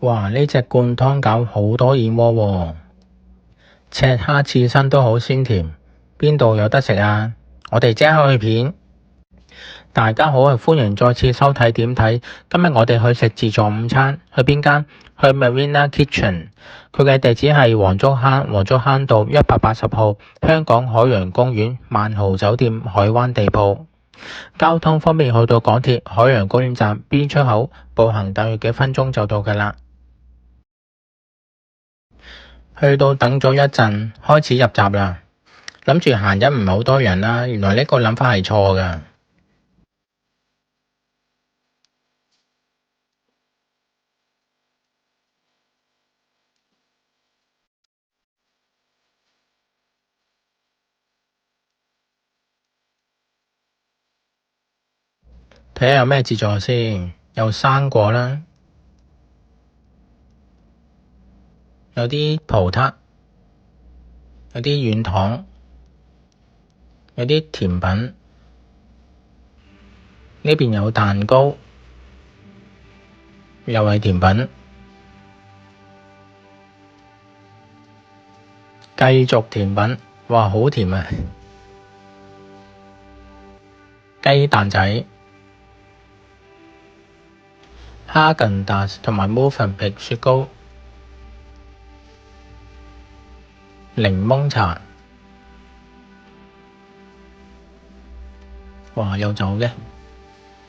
哇！呢隻灌湯餃好多燕窩喎，赤蝦刺身都好鮮甜，邊度有得食啊？我哋即刻去片。大家好，歡迎再次收睇點睇。今日我哋去食自助午餐，去邊間？去 Marina Kitchen。佢嘅地址係黃竹坑道180號，香港海洋公園萬豪酒店海灣地鋪。交通方面，去到港鐵海洋公園站 B 出口，步行大約幾分鐘就到㗎啦。去到等咗一陣，開始入閘啦。諗住閒日唔係好多人啦，原來呢個諗法係錯㗎。睇下有咩自助先，有生果啦，有啲葡撻，有啲軟糖，有啲甜品。呢邊有蛋糕，又係甜品。繼續甜品，哇，好甜啊！雞蛋仔、哈根達斯同埋 Mövenpick 雪糕、檸檬茶，哇，有酒嘅，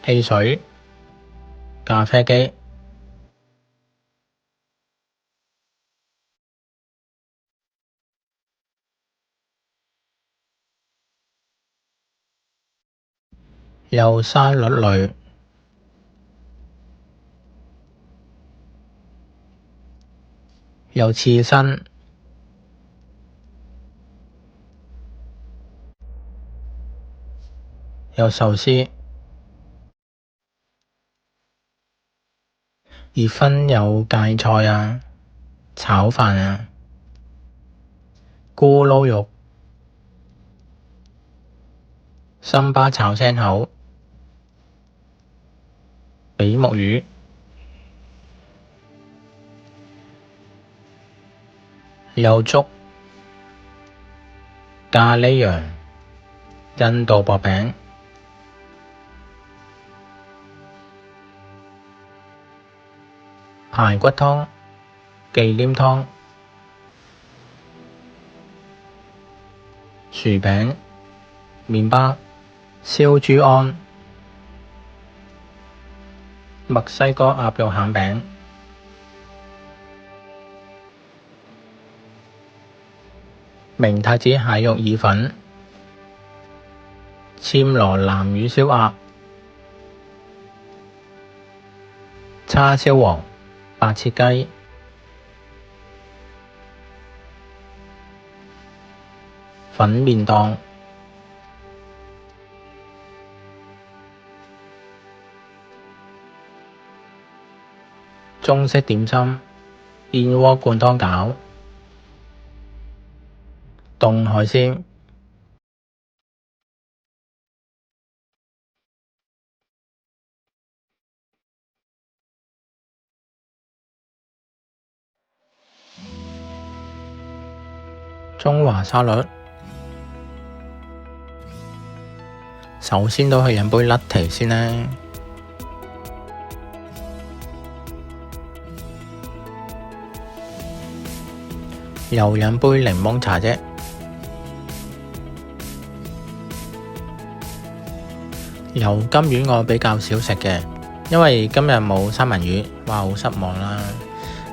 汽水、咖啡機，有沙律類，有刺身，有壽司，熱燻有芥菜啊、炒飯啊、咕嚕肉、參巴炒青口、比目魚，有粥、咖喱羊、印度薄餅、排骨湯、忌廉湯、薯餅、麵包、燒豬安、墨西哥鴨肉餡餅、明太子蟹肉意粉、暹羅南乳燒鴨、叉燒王、白切雞、粉麵檔、中式點心、燕窩灌湯餃、凍海鮮。中華沙律，首先都去飲杯latte先啦。又飲杯檸檬茶啫。油甘丸我比較少食嘅，因為今日冇三文魚，哇，好失望啦。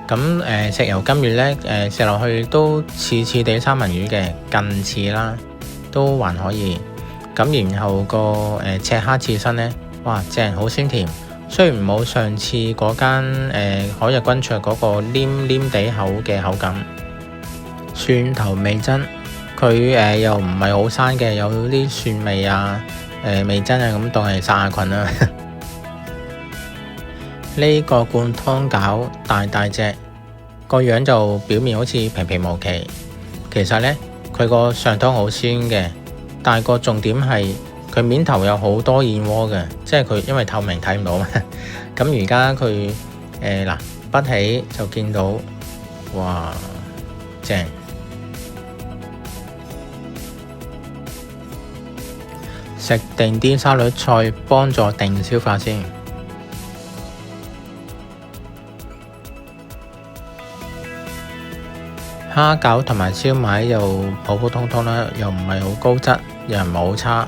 咁食油甘丸呢，食落去都似似地三文魚嘅，近似啦，都還可以。咁然後個赤蝦刺身呢，哇，正，好鮮甜。雖然冇上次嗰間海逸君卓嗰個黏黏地口嘅口感。蒜頭味噌，佢又唔係好生嘅，有啲蒜味啊，味噌啊，咁當係殺下菌啦。呢個灌湯餃大隻，個樣就表面好似平平無奇，其實呢，佢個上湯好鮮嘅，但係個重點係佢面頭有好多燕窩嘅，即係佢因為透明睇唔到嘛。咁而家佢嗱不起就見到，哇，正！食定啲沙律菜幫助定消化先。蝦餃同埋燒賣又普普通通啦，又唔係好高質，又唔係好差。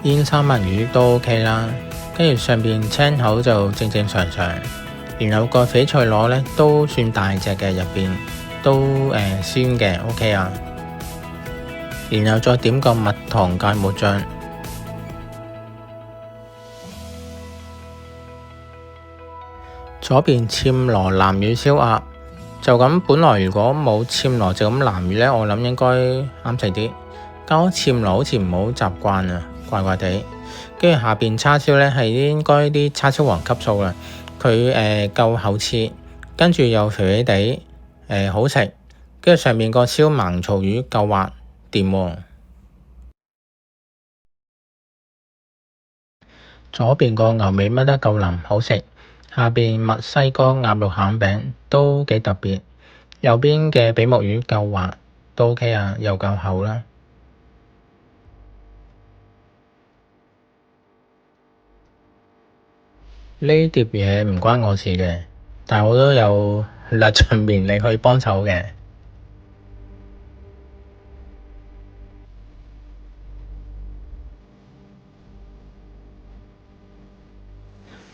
煙三文魚都 OK 啦，跟住上邊青口就正正常常，然後個翡翠螺呢都算大隻嘅，入邊都鮮嘅 OK 啊，然後再點個蜜糖芥末醬。左邊暹羅南乳燒鴨就咁，本來如果冇暹羅就咁南乳呢，我諗應該啱食啲。加咗暹羅好似唔好習慣啊，怪怪地。跟住下邊叉燒呢係應該啲叉燒王級數啦，佢夠厚切，跟住又肥肥地好食。跟住上面個燒盲槽魚夠滑掂喎。左邊個牛尾炆得夠腍，好食。下邊墨西哥鴨肉餡餅都幾特別，右邊嘅比目魚夠滑，都 OK 啊，又夠厚啦。呢碟嘢唔關我事嘅，但係我都有略盡綿力去幫手嘅。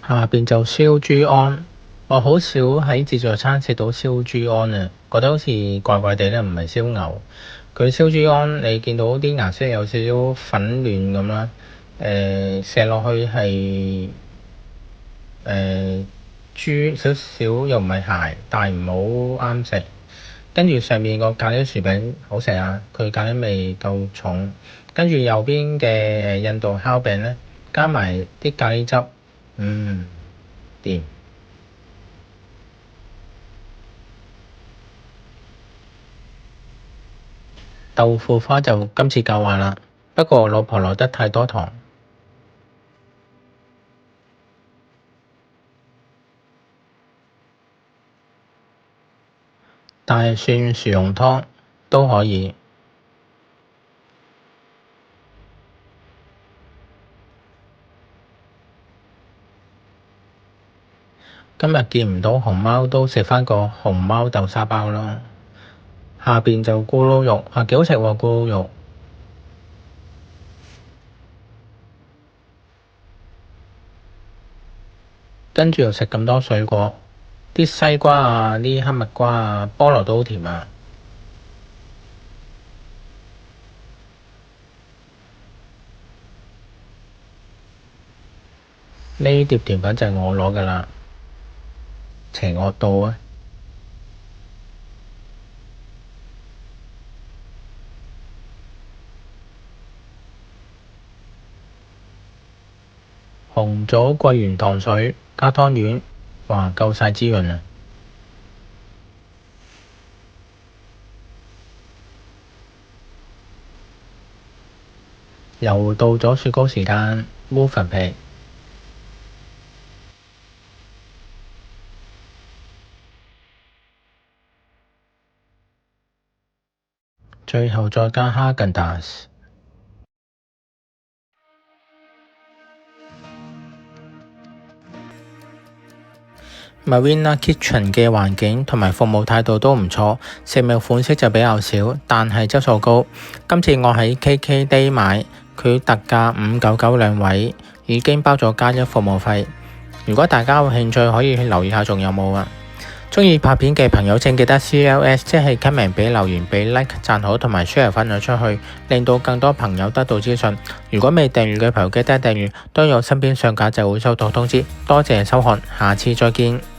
下邊就燒豬安，我好少喺自助餐食到燒豬安啊，覺得好似怪怪地咧，唔係燒牛。佢燒豬安，你見到啲顏色有少少粉嫩咁啦，食落去係豬少少，又唔係鞋，但係唔好啱食。跟住上面個咖喱薯餅好食啊，佢咖喱味夠重。跟住右邊嘅印度烤餅咧，加埋啲咖喱汁，掂。豆腐花就今次夠滑啦，不過老婆落得太多糖。大蒜薯蓉湯都可以。今日見唔到熊貓，都食返個熊貓豆沙包咯。下邊就咕嚕肉，幾好食喎咕嚕肉。跟住又食咁多水果，啲西瓜啊，啲黑蜜瓜啊，菠蘿都好甜啊。呢碟甜品就係我攞㗎啦，邪惡到啊！紅棗桂圓糖水加湯圓，哇夠晒滋潤啊！又到咗雪糕時間，烏粉皮，最後再加哈根達斯。Marina Kitchen 嘅環境同埋服務態度都唔錯，食物款式就比較少，但係質素高。今次我喺 KKday 買，佢特價599兩位，已經包咗加一服務費。如果大家有興趣，可以去留意下仲有冇啊。鍾意拍片嘅朋友請記得 CLS， 即係 comment 俾留言俾 like 讚好同埋 share 分享出去，令到更多朋友得到資訊。如果未訂閱嘅朋友記得訂閱，當有新片上架就會收到通知。多謝收看，下次再見。